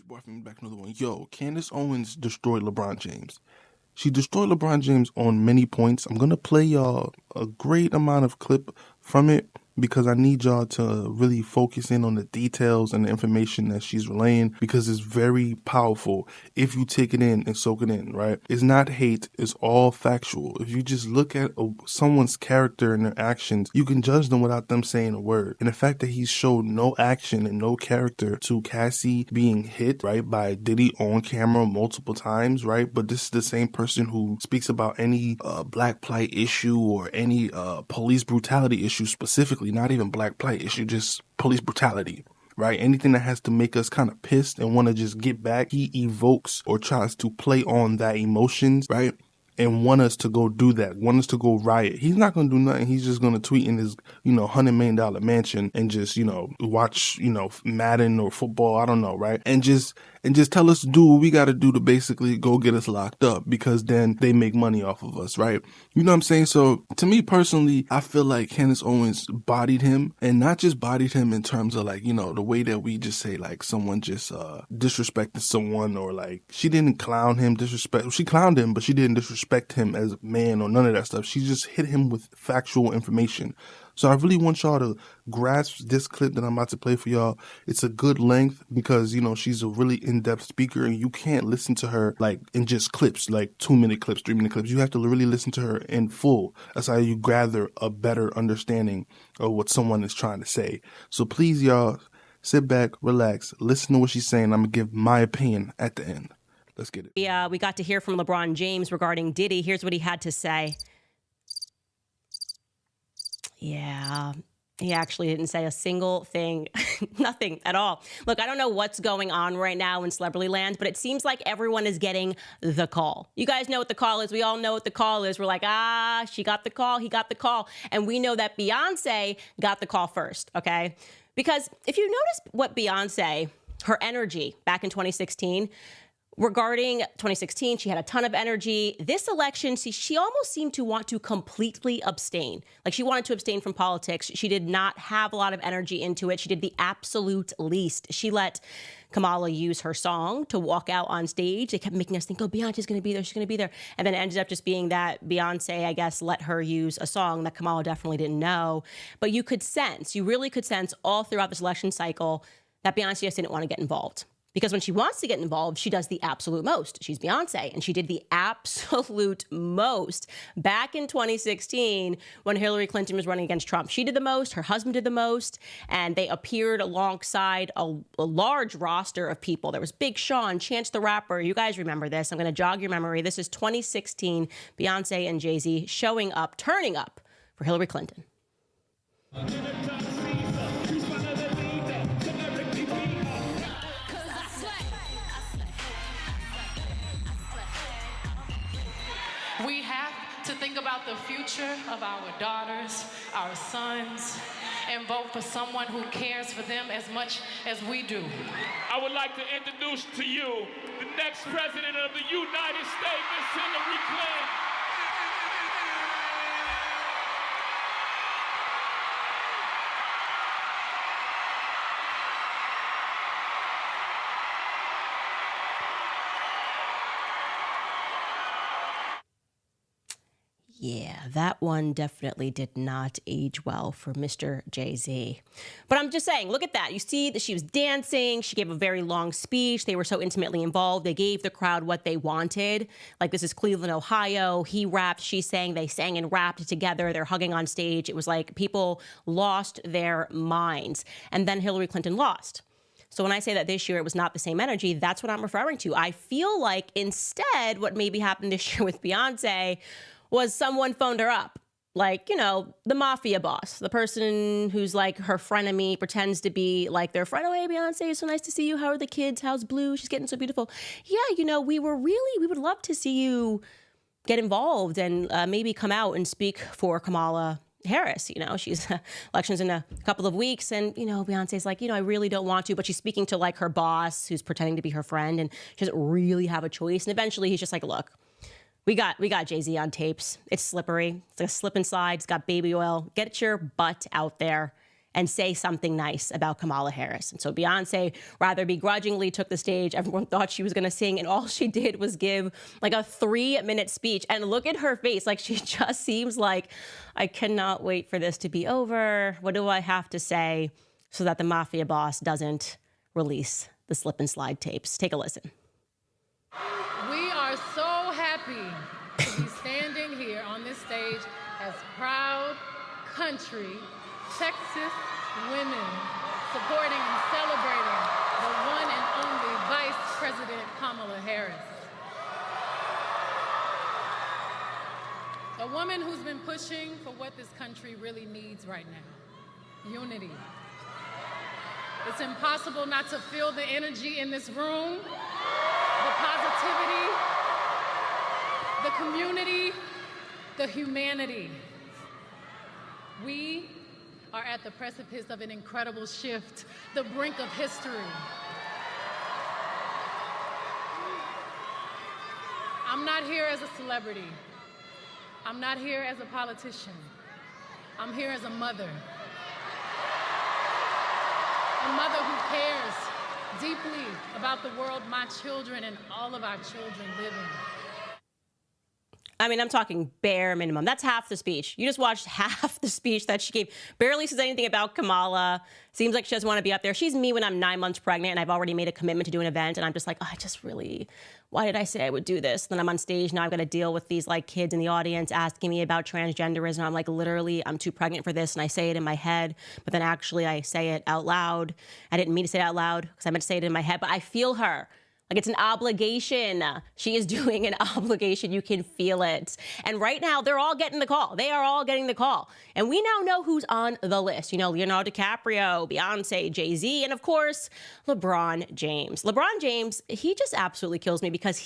your boyfriend back another one. Yo, Candace Owens destroyed LeBron James. She destroyed LeBron James on many points. I'm going to play y'all a great amount of clip from it because I need y'all to really focus in on the details and the information that she's relaying because it's very powerful if you take it in and soak it in, right? It's not hate. It's all factual. If you just look at someone's character and their actions, you can judge them without them saying a word. And the fact that he showed no action and no character to Cassie being hit, right, by Diddy on camera multiple times, right? But this is the same person who speaks about any black plight issue or any police brutality issue specifically, not even black plight issue, just police brutality, right? Anything that has to make us kind of pissed and want to just get back, he evokes or tries to play on that emotions, right? And want us to go do that, want us to go riot. He's not going to do nothing. He's just going to tweet in his, $100 million mansion and just, watch, Madden or football. I don't know, right? And just tell us to do what we got to do to basically go get us locked up because then they make money off of us, right? You know what I'm saying? So to me personally, I feel like Candace Owens bodied him, and not just bodied him in terms of the way that we just say someone just disrespected someone, or she didn't clown him, she clowned him, but she didn't disrespect him as a man or none of that stuff. She just hit him with factual information. So I really want y'all to grasp this clip that I'm about to play for y'all. It's a good length because, she's a really in-depth speaker and you can't listen to her in just clips, 2-minute clips, 3-minute clips. You have to really listen to her in full. That's how you gather a better understanding of what someone is trying to say. So please, y'all, sit back, relax, listen to what she's saying. I'm going to give my opinion at the end. Let's get it. Yeah, we got to hear from LeBron James regarding Diddy. Here's what he had to say. Yeah, he actually didn't say a single thing, nothing at all. Look, I don't know what's going on right now in celebrity land, but it seems like everyone is getting the call. You guys know what the call is. We all know what the call is. We're like, she got the call, he got the call. And we know that Beyonce got the call first, okay? Because if you notice what Beyonce, her energy back in 2016, regarding 2016, she had a ton of energy. This election, she almost seemed to want to completely abstain. She wanted to abstain from politics. She did not have a lot of energy into it. She did the absolute least. She let Kamala use her song to walk out on stage. They kept making us think, Beyonce's going to be there, she's going to be there. And then it ended up just being that Beyonce, I guess, let her use a song that Kamala definitely didn't know. But you really could sense all throughout this election cycle that Beyonce just didn't want to get involved. Because when she wants to get involved, she does the absolute most. She's Beyonce, and she did the absolute most back in 2016 when Hillary Clinton was running against Trump. She did the most, her husband did the most, and they appeared alongside a large roster of people. There was Big Sean, Chance the Rapper. You guys remember this. I'm going to jog your memory. This is 2016, Beyonce and Jay-Z showing up, turning up for Hillary Clinton. We have to think about the future of our daughters, our sons, and vote for someone who cares for them as much as we do. I would like to introduce to you the next president of the United States, Miss Hillary Clinton. Yeah, that one definitely did not age well for Mr. Jay-Z. But I'm just saying, look at that. You see that she was dancing. She gave a very long speech. They were so intimately involved. They gave the crowd what they wanted. This is Cleveland, Ohio. He rapped, she sang. They sang and rapped together. They're hugging on stage. It was like people lost their minds. And then Hillary Clinton lost. So when I say that this year it was not the same energy, that's what I'm referring to. I feel like instead what maybe happened this year with Beyonce was someone phoned her up. The mafia boss, the person who's her frenemy, pretends to be their friend. Oh, hey, Beyonce, it's so nice to see you. How are the kids? How's Blue? She's getting so beautiful. Yeah, we would love to see you get involved and maybe come out and speak for Kamala Harris. She's elections in a couple of weeks. And, Beyonce's I really don't want to, but she's speaking to her boss who's pretending to be her friend. And she doesn't really have a choice. And eventually he's just look, We got Jay-Z on tapes. It's slippery. It's a slip and slide. It's got baby oil. Get your butt out there and say something nice about Kamala Harris. And so Beyonce rather begrudgingly took the stage. Everyone thought she was going to sing, and all she did was give like a 3-minute speech. And look at her face. Like, she just seems like, I cannot wait for this to be over. What do I have to say so that the mafia boss doesn't release the slip and slide tapes? Take a listen. We are so happy to be standing here on this stage as proud country Texas women supporting and celebrating the one and only Vice President Kamala Harris. A woman who's been pushing for what this country really needs right now: unity. It's impossible not to feel the energy in this room, the positivity, the community, the humanity. We are at the precipice of an incredible shift, the brink of history. I'm not here as a celebrity. I'm not here as a politician. I'm here as a mother. A mother who cares deeply about the world my children and all of our children live in. I mean, I'm talking bare minimum. That's half the speech. You just watched half the speech that she gave. Barely says anything about Kamala. Seems like she doesn't want to be up there. She's me when I'm 9 months pregnant and I've already made a commitment to do an event. And I'm just like, oh, why did I say I would do this? Then I'm on stage. Now I've got to deal with these like kids in the audience asking me about transgenderism. I'm like, literally, I'm too pregnant for this. And I say it in my head, but then actually I say it out loud. I didn't mean to say it out loud because I meant to say it in my head, but I feel her. Like, it's an obligation. She is doing an obligation. You can feel it. And right now, they're all getting the call. They are all getting the call. And we now know who's on the list. You know, Leonardo DiCaprio, Beyonce, Jay-Z, and of course, LeBron James. LeBron James, he just absolutely kills me because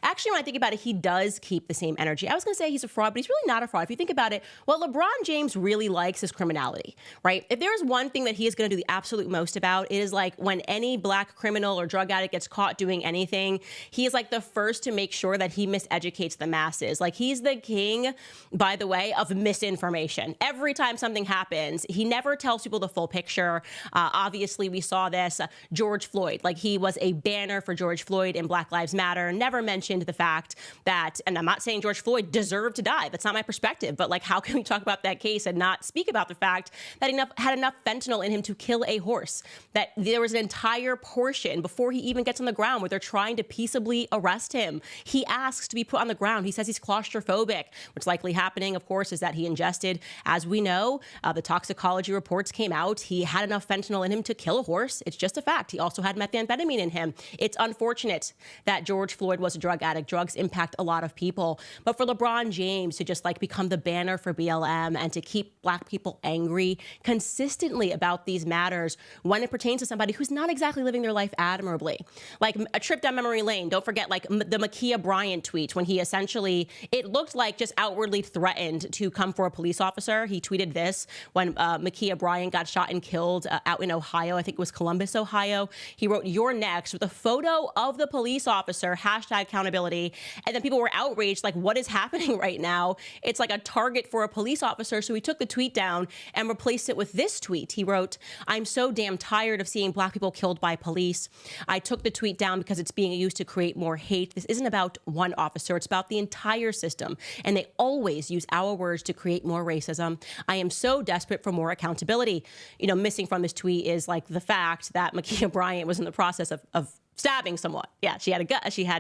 actually, when I think about it, he does keep the same energy. I was going to say he's a fraud, but he's really not a fraud. If you think about it, what LeBron James really likes is criminality, right? If there's one thing that he is going to do the absolute most about, it is like when any black criminal or drug addict gets caught doing anything, he is like the first to make sure that he miseducates the masses. Like, he's the king, by the way, of misinformation. Every time something happens, he never tells people the full picture. Obviously, we saw this. George Floyd, like, he was a banner for George Floyd and Black Lives Matter, never mentioned the fact that, and I'm not saying George Floyd deserved to die. That's not my perspective. But like, how can we talk about that case and not speak about the fact that he had enough fentanyl in him to kill a horse? That there was an entire portion before he even gets on the ground where they're trying to peaceably arrest him. He asks to be put on the ground. He says he's claustrophobic. What's likely happening, of course, is that he ingested, as we know, the toxicology reports came out. He had enough fentanyl in him to kill a horse. It's just a fact. He also had methamphetamine in him. It's unfortunate that George Floyd was a drug addict. Drugs impact a lot of people. But for LeBron James to just like become the banner for BLM and to keep black people angry consistently about these matters when it pertains to somebody who's not exactly living their life admirably. Like a trip down memory lane. Don't forget like the Ma'Khia Bryant tweet when he essentially, it looked like just outwardly threatened to come for a police officer. He tweeted this when Ma'Khia Bryant got shot and killed out in Ohio. I think it was Columbus, Ohio. He wrote, "You're next," with a photo of the police officer, #accountability. And then people were outraged, like, what is happening right now? It's like a target for a police officer. So he took the tweet down and replaced it with this tweet. He wrote, "I'm so damn tired of seeing black people killed by police. I took the tweet down because it's being used to create more hate. This isn't about one officer. It's about the entire system. And they always use our words to create more racism. I am so desperate for more accountability." You know, missing from this tweet is like the fact that Ma'Khia Bryant was in the process of stabbing someone. Yeah, she had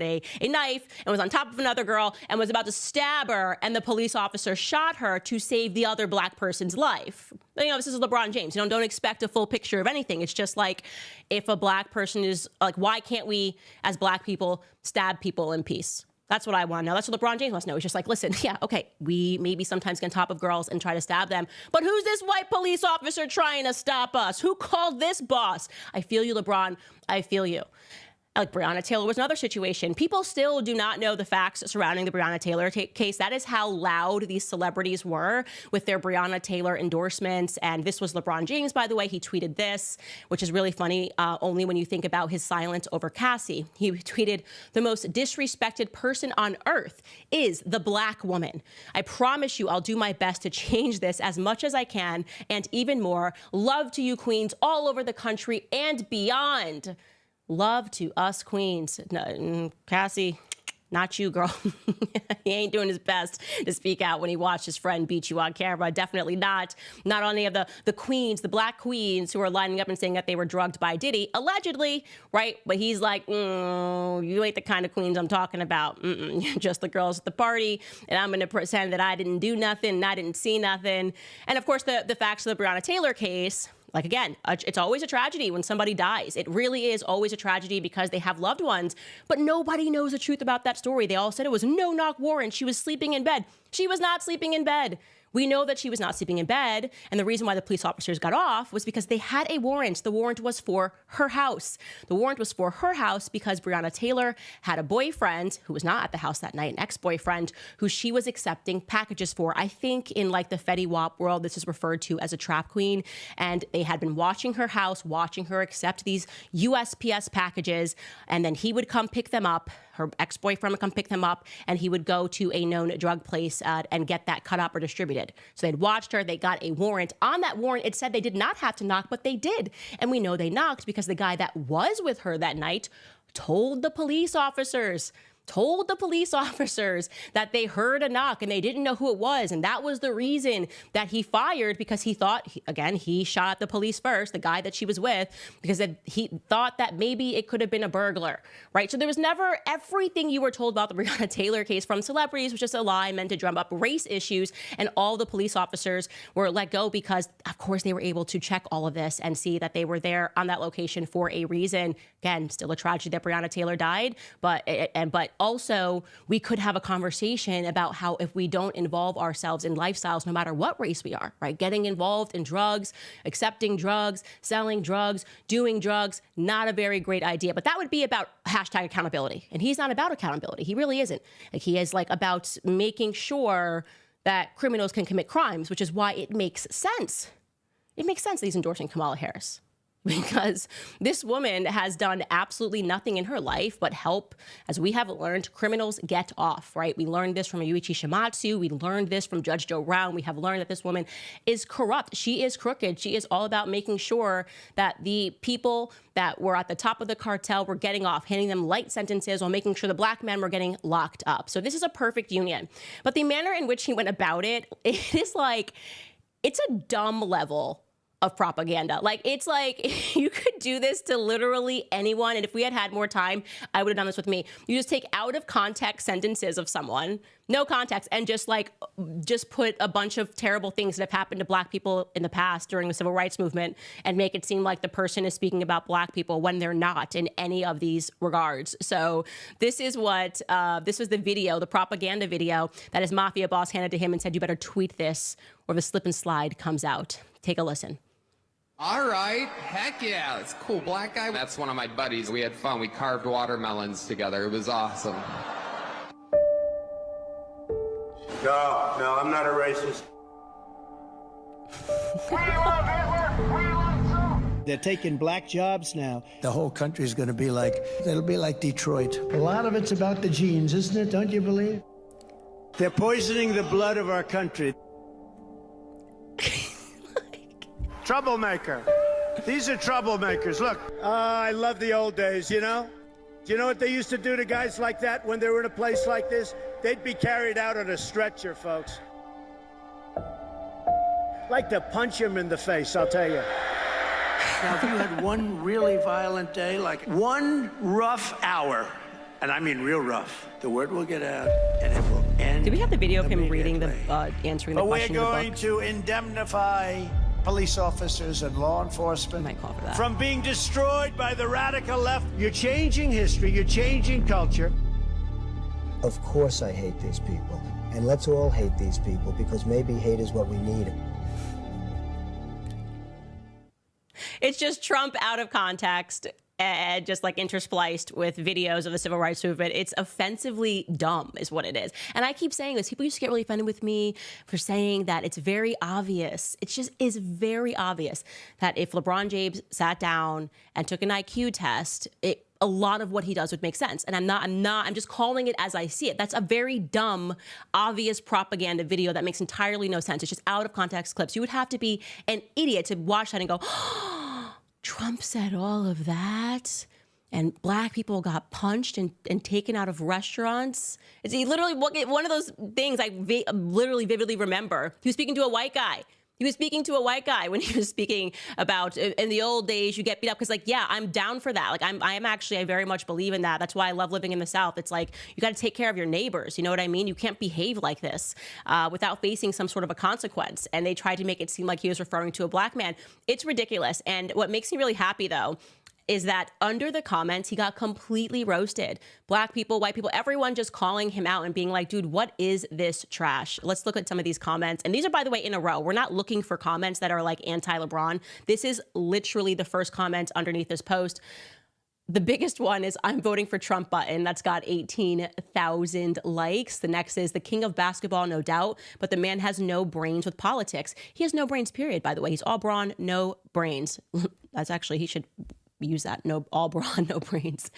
a knife and was on top of another girl and was about to stab her, and the police officer shot her to save the other black person's life. You know, this is LeBron James. You know, don't expect a full picture of anything. It's just like, if a black person is like, why can't we as black people stab people in peace? That's what I want to know. That's what LeBron James wants to know. He's just like, listen, yeah, okay, we maybe sometimes get on top of girls and try to stab them, but who's this white police officer trying to stop us? Who called this boss? I feel you, LeBron. I feel you. Like Breonna Taylor was another situation. People still do not know the facts surrounding the Breonna Taylor case. That is how loud these celebrities were with their Breonna Taylor endorsements. And this was LeBron James, by the way. He tweeted this, which is really funny, only when you think about his silence over Cassie. He tweeted, "The most disrespected person on earth is the black woman. I promise you I'll do my best to change this as much as I can and even more. Love to you, queens, all over the country and beyond." Love to us queens. No, Cassie, not you, girl. He ain't doing his best to speak out when he watched his friend beat you on camera. Definitely not on any of the queens, the black queens who are lining up and saying that they were drugged by Diddy, allegedly, right? But he's like, you ain't the kind of queens I'm talking about. You're just the girls at the party, and I'm going to pretend that I didn't do nothing and I didn't see nothing. And of course, the facts of the Breonna Taylor case, like, again, it's always a tragedy when somebody dies. It really is always a tragedy because they have loved ones, but nobody knows the truth about that story. They all said it was a no-knock warrant. She was sleeping in bed. She was not sleeping in bed. We know that she was not sleeping in bed, and the reason why the police officers got off was because they had a warrant. The warrant was for her house. The warrant was for her house because Breonna Taylor had a boyfriend who was not at the house that night, an ex-boyfriend who she was accepting packages for. I think in like the Fetty Wap world, this is referred to as a trap queen, and they had been watching her house, watching her accept these USPS packages, and then he would come pick them up. Her ex-boyfriend would come pick them up, and he would go to a known drug place and get that cut up or distributed. So they'd watched her. They got a warrant. On that warrant, it said they did not have to knock, but they did. And we know they knocked because the guy that was with her that night told the police officers that they heard a knock and they didn't know who it was. And that was the reason that he fired, because he thought, again, he shot the police first, the guy that she was with, because he thought that maybe it could have been a burglar, right? So there was never everything you were told about the Breonna Taylor case from celebrities was just a lie meant to drum up race issues. And all the police officers were let go because, of course, they were able to check all of this and see that they were there on that location for a reason. Again, still a tragedy that Breonna Taylor died, but also, we could have a conversation about how if we don't involve ourselves in lifestyles, no matter what race we are, right? Getting involved in drugs, accepting drugs, selling drugs, doing drugs, not a very great idea. But that would be about hashtag accountability. And he's not about accountability. He really isn't. Like, he is like about making sure that criminals can commit crimes, which is why it makes sense. It makes sense that he's endorsing Kamala Harris. Because this woman has done absolutely nothing in her life but help, as we have learned, criminals get off, right? We learned this from Yuichi Shimatsu. We learned this from Judge Joe Brown. We have learned that this woman is corrupt. She is crooked. She is all about making sure that the people that were at the top of the cartel were getting off, handing them light sentences while making sure the black men were getting locked up. So this is a perfect union. But the manner in which he went about it, it is like, it's a dumb level of propaganda. Like, it's like you could do this to literally anyone. And if we had had more time, I would have done this with me. You just take out of context sentences of someone, no context, and just put a bunch of terrible things that have happened to black people in the past during the civil rights movement and make it seem like the person is speaking about black people when they're not in any of these regards. So this is what, this was the video, the propaganda video that his mafia boss handed to him and said, you better tweet this or the slip and slide comes out. Take a listen. All right, heck yeah, it's cool. Black guy. That's one of my buddies. We had fun. We carved watermelons together. It was awesome. No, I'm not a racist. We love Hitler. We love Trump. They're taking black jobs now. The whole country's going to be like, it'll be like Detroit. A lot of it's about the genes, isn't it? Don't you believe? They're poisoning the blood of our country. Troublemaker. These are troublemakers. Look, I love the old days, you know? Do you know what they used to do to guys like that when they were in a place like this? They'd be carried out on a stretcher, folks. Like to punch him in the face, I'll tell you. Now, if you had one really violent day, like one rough hour, and I mean real rough, the word will get out and it will end. Do we have the video of him reading the, answering the But question we're in the going book? to indemnify police officers and law enforcement Might call for that. from being destroyed by the radical left. You're changing history, you're changing culture. Of course I hate these people. And let's all hate these people, because maybe hate is what we need. It's just Trump out of context. and just like interspliced with videos of the civil rights movement. It's offensively dumb is what it is. And I keep saying this. People used to get really offended with me for saying that it's very obvious. It just is very obvious that if LeBron James sat down and took an IQ test, a lot of what he does would make sense. And I'm just calling it as I see it. That's a very dumb, obvious propaganda video that makes entirely no sense. It's just out of context clips. You would have to be an idiot to watch that and go, Trump said all of that, and black people got punched and taken out of restaurants. It's literally one of those things I literally vividly remember. He was speaking to a white guy. He was speaking to a white guy when he was speaking about in the old days you get beat up because, like, yeah, I'm down for that. Like, I very much believe in that. That's why I love living in the South. It's like you got to take care of your neighbors. You know what I mean? You can't behave like this without facing some sort of a consequence. And they tried to make it seem like he was referring to a black man. It's ridiculous. And what makes me really happy, though, is that under the comments, he got completely roasted. Black people, white people, everyone just calling him out and being like, dude, what is this trash? Let's look at some of these comments. And these are, by the way, in a row. We're not looking for comments that are like anti-LeBron. This is literally the first comment underneath this post. The biggest one is, I'm voting for Trump button. That's got 18,000 likes. The next is, the king of basketball, no doubt, but the man has no brains with politics. He has no brains, period, by the way. He's all brawn, no brains. That's actually, he should use that. No, all brawn, no brains.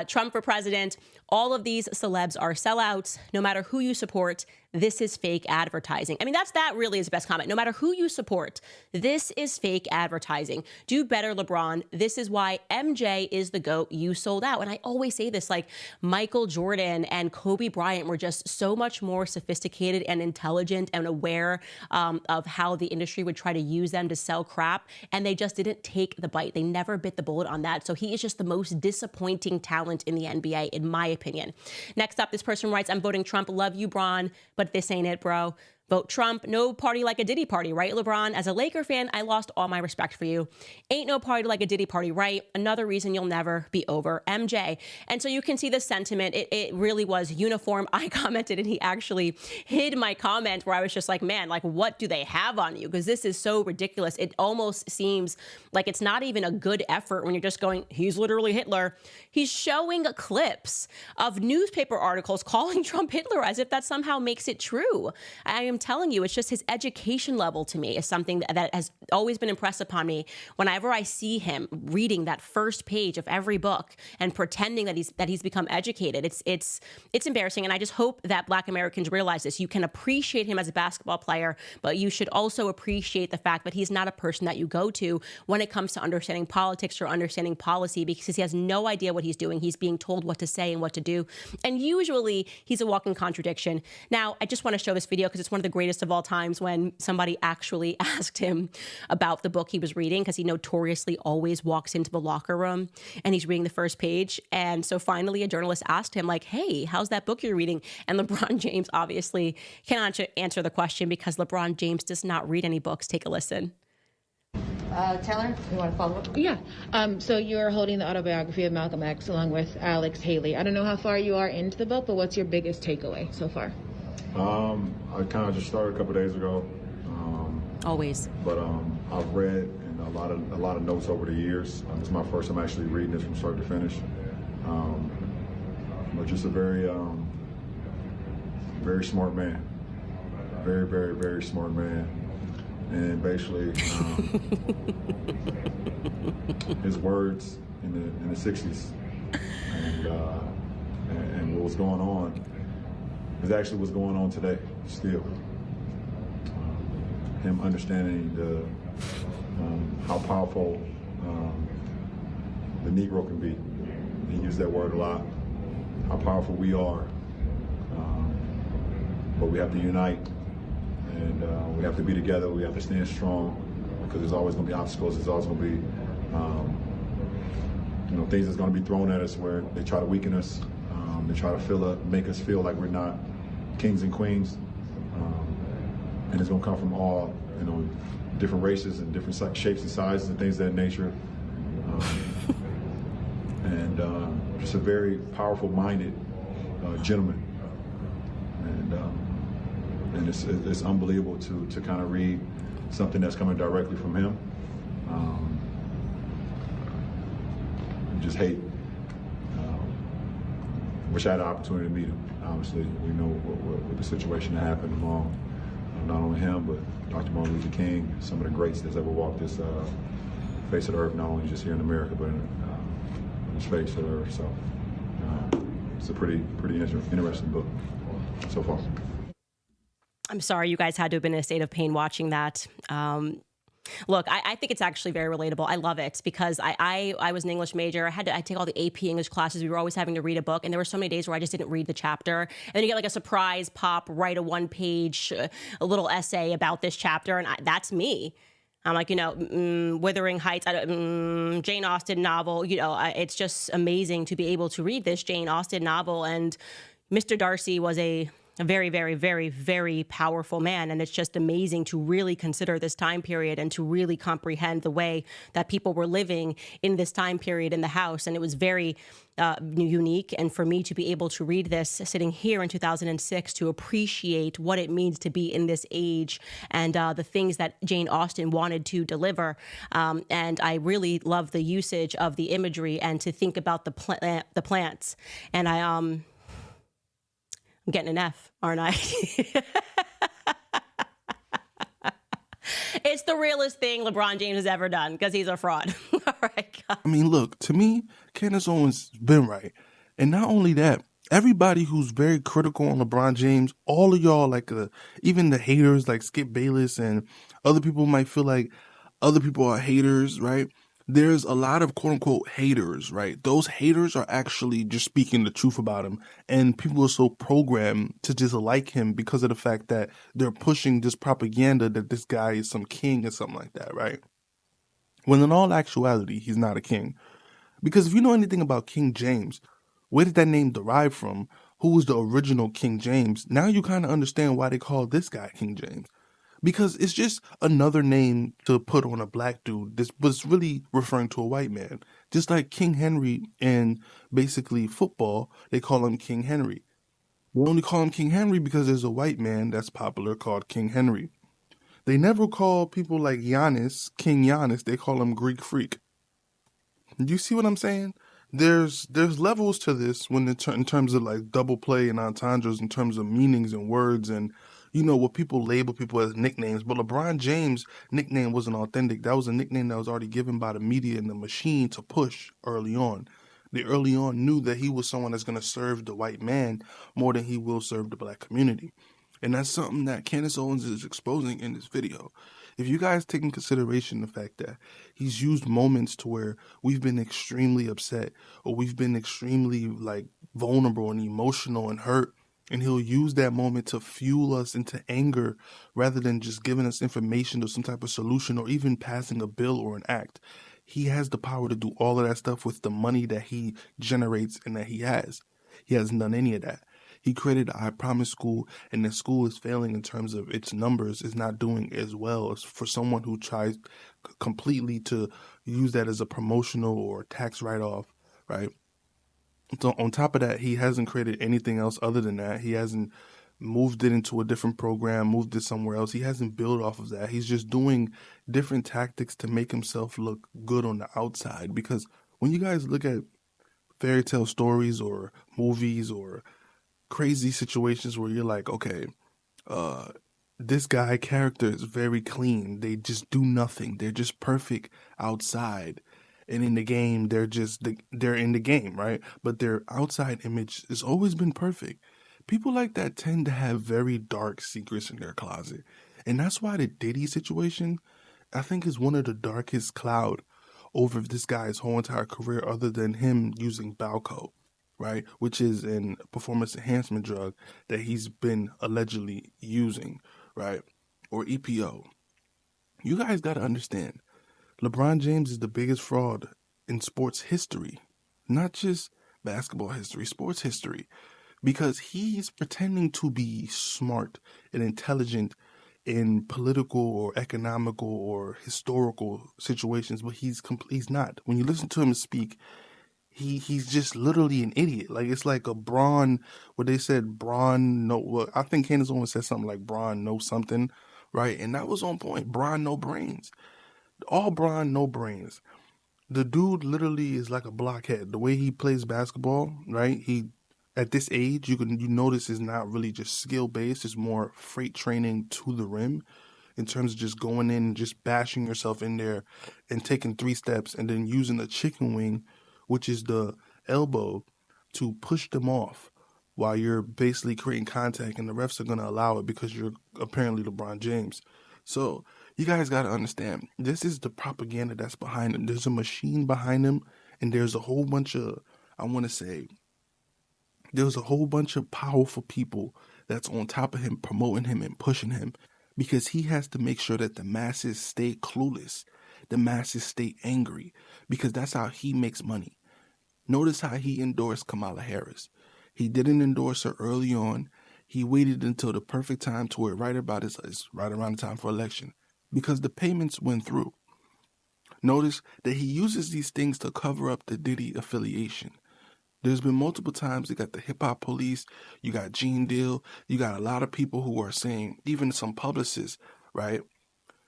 Trump for president. All of these celebs are sellouts. No matter who you support, this is fake advertising. I mean, that really is the best comment. No matter who you support, this is fake advertising. Do better, LeBron. This is why MJ is the GOAT. You sold out. And I always say this, like, Michael Jordan and Kobe Bryant were just so much more sophisticated and intelligent and aware of how the industry would try to use them to sell crap. And they just didn't take the bite. They never bit the bullet on that. So he is just the most disappointing talent in the NBA, in my opinion. Next up, this person writes, I'm voting Trump. Love you, Bron, but this ain't it, bro. Vote Trump. No party like a Diddy party, right, LeBron? As a Laker fan, I lost all my respect for you. Ain't no party like a Diddy party, right? Another reason you'll never be over MJ. And so you can see the sentiment. It really was uniform. I commented and he actually hid my comment where I was just like, man, like, what do they have on you? Because this is so ridiculous. It almost seems like it's not even a good effort when you're just going, he's literally Hitler. He's showing clips of newspaper articles calling Trump Hitler as if that somehow makes it true. I am telling you, it's just his education level to me is something that has always been impressed upon me. Whenever I see him reading that first page of every book and pretending that he's become educated, it's embarrassing. And I just hope that Black Americans realize this. You can appreciate him as a basketball player, but you should also appreciate the fact that he's not a person that you go to when it comes to understanding politics or understanding policy, because he has no idea what he's doing. He's being told what to say and what to do. And usually he's a walking contradiction. Now, I just want to show this video because it's one of the greatest of all times when somebody actually asked him about the book he was reading, because he notoriously always walks into the locker room and he's reading the first page. And so finally a journalist asked him, like, hey, how's that book you're reading? And LeBron James obviously cannot answer the question because LeBron James does not read any books. Take a listen. Taylor, you want to follow up? Yeah. So you're holding the autobiography of Malcolm X along with Alex Haley. I don't know how far you are into the book, but what's your biggest takeaway so far? I kind of just started a couple days ago. Always. But I've read and a lot of notes over the years. It's my first time actually reading this from start to finish. But just a very smart man. Very, very, very smart man. And basically, his words in the 60s and what was going on is actually what's going on today still. Him understanding how powerful the Negro can be. He used that word a lot. How powerful we are, but we have to unite. And we have to be together. We have to stand strong because there's always going to be obstacles. There's always going to be, things that's going to be thrown at us where they try to weaken us. They try to make us feel like we're not kings and queens. And it's going to come from all, different races and different shapes and sizes and things of that nature. And just a very powerful-minded gentleman. And it's unbelievable to kind of read something that's coming directly from him. just hate. Wish I had the opportunity to meet him. Obviously, we know what the situation that happened among not only him, but Dr. Martin Luther King, some of the greats that's ever walked this face of the earth, not only just here in America, but in this face of the earth. So it's a pretty interesting book so far. I'm sorry you guys had to have been in a state of pain watching that. Look, I think it's actually very relatable. I love it because I was an English major. I take all the AP English classes. We were always having to read a book. And there were so many days where I just didn't read the chapter. And then you get like a surprise pop, write a 1-page, a little essay about this chapter. And that's me. I'm like, Wuthering Heights, Jane Austen novel. It's just amazing to be able to read this Jane Austen novel. And Mr. Darcy was a very, very, very, very powerful man. And it's just amazing to really consider this time period and to really comprehend the way that people were living in this time period in the house. And it was very unique. And for me to be able to read this sitting here in 2006, to appreciate what it means to be in this age and the things that Jane Austen wanted to deliver. And I really love the usage of the imagery and to think about the plants. And I'm getting an F, aren't I? It's the realest thing LeBron James has ever done because he's a fraud. All right, guys. I mean, look, to me, Candace Owens has been right. And not only that, everybody who's very critical on LeBron James, all of y'all, like even the haters like Skip Bayless and other people might feel like other people are haters, right? There's a lot of quote unquote haters, right? Those haters are actually just speaking the truth about him. And people are so programmed to just like him because of the fact that they're pushing this propaganda that this guy is some king or something like that, right? When in all actuality, he's not a king. Because if you know anything about King James, where did that name derive from? Who was the original King James? Now you kind of understand why they call this guy King James. Because it's just another name to put on a black dude. This was really referring to a white man. Just like King Henry in basically football, they call him King Henry. They only call him King Henry because there's a white man that's popular called King Henry. They never call people like Giannis, King Giannis. They call him Greek Freak. Do you see what I'm saying? There's levels to this when in terms of like double play and entendres, in terms of meanings and words and what people label people as nicknames. But LeBron James' nickname wasn't authentic. That was a nickname that was already given by the media and the machine to push early on. They early on knew that he was someone that's going to serve the white man more than he will serve the black community. And that's something that Candace Owens is exposing in this video. If you guys take in consideration the fact that he's used moments to where we've been extremely upset or we've been extremely vulnerable and emotional and hurt, and he'll use that moment to fuel us into anger rather than just giving us information or some type of solution or even passing a bill or an act. He has the power to do all of that stuff with the money that he generates and that he has. He hasn't done any of that. He created a I Promise school, and the school is failing in terms of its numbers. It's not doing as well as for someone who tries completely to use that as a promotional or tax write-off, right? So on top of that, he hasn't created anything else other than that. He hasn't moved it into a different program, moved it somewhere else. He hasn't built off of that. He's just doing different tactics to make himself look good on the outside. Because when you guys look at fairy tale stories or movies or crazy situations where you're like, okay, this guy character is very clean. They just do nothing. They're just perfect outside. And in the game, they're in the game, right? But their outside image has always been perfect. People like that tend to have very dark secrets in their closet. And that's why the Diddy situation, I think, is one of the darkest cloud over this guy's whole entire career other than him using Balco, right? Which is a performance enhancement drug that he's been allegedly using, right? Or EPO. You guys got to understand. LeBron James is the biggest fraud in sports history, not just basketball history, sports history, because he's pretending to be smart and intelligent in political or economical or historical situations, but he's not. When you listen to him speak, he's just literally an idiot. Like it's like a Braun, what they said, Braun, no, well, I think Candace Owens said something like Braun know something, right? And that was on point. Braun no brains. All Braun, no brains. The dude literally is like a blockhead. The way he plays basketball, right? At this age, you notice is not really just skill based. It's more freight training to the rim, in terms of just going in and just bashing yourself in there and taking 3 steps and then using the chicken wing, which is the elbow, to push them off while you're basically creating contact, and the refs are going to allow it because you're apparently LeBron James. So you guys got to understand, this is the propaganda that's behind him. There's a machine behind him, and there's a whole bunch of, there's a whole bunch of powerful people that's on top of him, promoting him and pushing him, because he has to make sure that the masses stay clueless, the masses stay angry, because that's how he makes money. Notice how he endorsed Kamala Harris. He didn't endorse her early on. He waited until the perfect time to where right around the time for election, because the payments went through. Notice that he uses these things to cover up the Diddy affiliation. There's been multiple times you got the hip hop police, you got Gene Deal, you got a lot of people who are saying, even some publicists, right?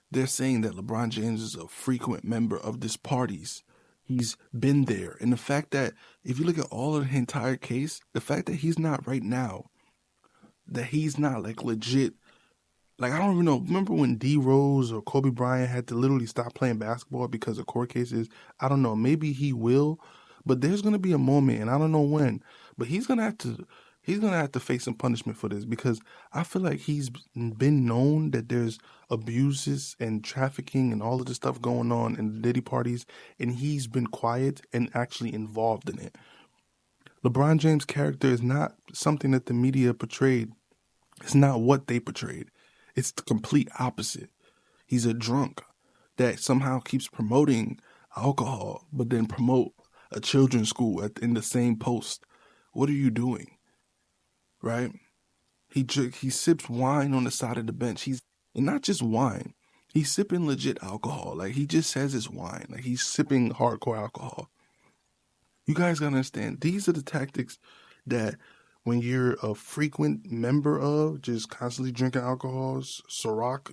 They're saying that LeBron James is a frequent member of these parties. He's been there. And the fact that, if you look at all of the entire case, the fact that he's not right now, that he's not like legit, like I don't even know, remember when D Rose or Kobe Bryant had to literally stop playing basketball because of court cases? I don't know, maybe he will. But there's going to be a moment, and I don't know when, but he's going to have to face some punishment for this, because I feel like he's been known that there's abuses and trafficking and all of this stuff going on in the Diddy parties, and he's been quiet and actually involved in it. LeBron James' character is not something that the media portrayed. It's not what they portrayed. It's the complete opposite. He's a drunk that somehow keeps promoting alcohol, but then promote a children's school in the same post. What are you doing? Right? He sips wine on the side of the bench. And not just wine. He's sipping legit alcohol. Like, he just says it's wine. Like, he's sipping hardcore alcohol. You guys gotta understand, these are the tactics that when you're a frequent member of, just constantly drinking alcohols. Ciroc,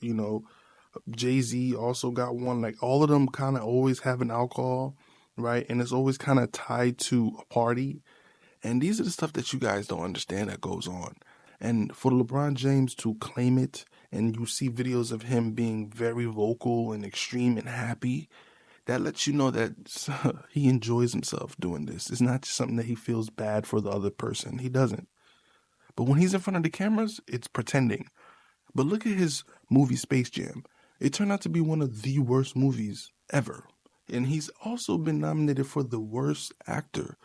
Jay-Z also got one. Like, all of them kind of always having alcohol, right? And it's always kind of tied to a party. And these are the stuff that you guys don't understand that goes on. And for LeBron James to claim it, and you see videos of him being very vocal and extreme and happy, that lets you know that he enjoys himself doing this. It's not just something that he feels bad for the other person. He doesn't. But when he's in front of the cameras, it's pretending. But look at his movie Space Jam. It turned out to be one of the worst movies ever. And he's also been nominated for the worst actor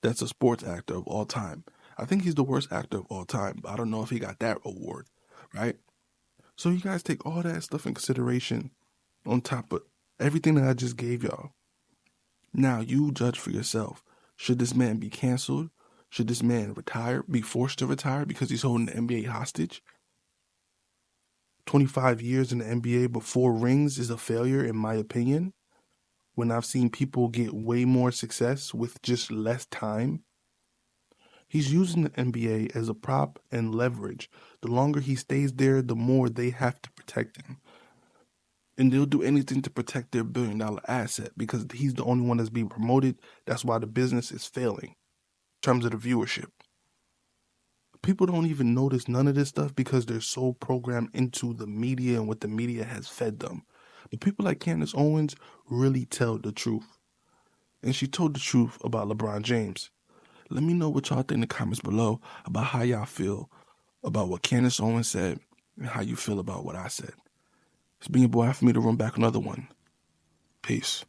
that's a sports actor of all time. I think he's the worst actor of all time, but I don't know if he got that award, right? So you guys take all that stuff in consideration on top of everything that I just gave y'all. Now you judge for yourself. Should this man be canceled? Should this man retire, be forced to retire because he's holding the NBA hostage? 25 years in the NBA before rings is a failure, in my opinion, when I've seen people get way more success with just less time. He's using the NBA as a prop and leverage. The longer he stays there, the more they have to protect him. And they'll do anything to protect their billion-dollar asset because he's the only one that's being promoted. That's why the business is failing in terms of the viewership. People don't even notice none of this stuff because they're so programmed into the media and what the media has fed them. But people like Candace Owens really tell the truth. And she told the truth about LeBron James. Let me know what y'all think in the comments below about how y'all feel about what Candace Owens said and how you feel about what I said. It's been your boy, for me to run back another one. Peace.